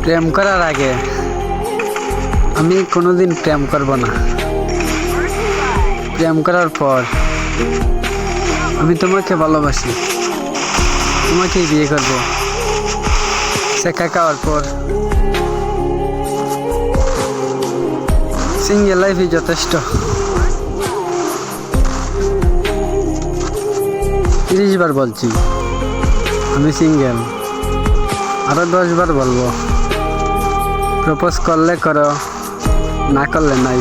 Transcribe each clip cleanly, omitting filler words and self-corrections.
প্রেম করার আগে আমি কোনোদিন প্রেম করব না। প্রেম করার পর আমি তোমাকে ভালোবাসি, তোমাকেই বিয়ে করব। শেখা খাওয়ার পর সিঙ্গেল লাইফই যথেষ্ট। 30 বার বলছি আমি সিঙ্গেল, আরো 10 বার বলবো। প্রপোজ করলে করো, না করলে নাই।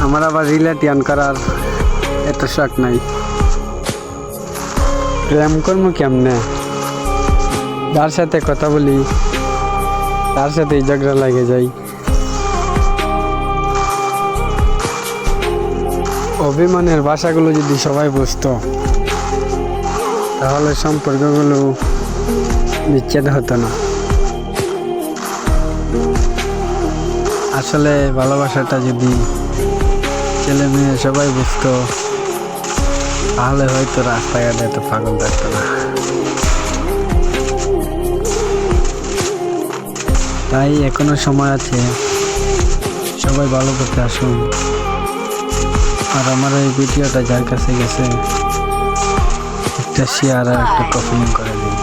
আমার আবার রিলেশন করার এত শখ নাই। প্রেম করবো কেমনে? যার সাথে কথা বলি তার সাথেই ঝগড়া লাগে যাই। অভিমানের ভাষাগুলো যদি সবাই বুঝতো তাহলে সম্পর্কগুলো বিচ্ছেদ হতো না। আসলে ভালোবাসাটা যদি ছেলে মেয়ে সবাই বুঝতো তাহলে হয়তো রাস্তাঘাটে এত পাগল থাকতো না। তাই এখনো সময় আছে, সবাই ভালো করতে আসুন। আর আমার এই ভিডিওটা যার কাছে গেছে একটা শেয়ার আর একটা কমেন্ট করে দিন।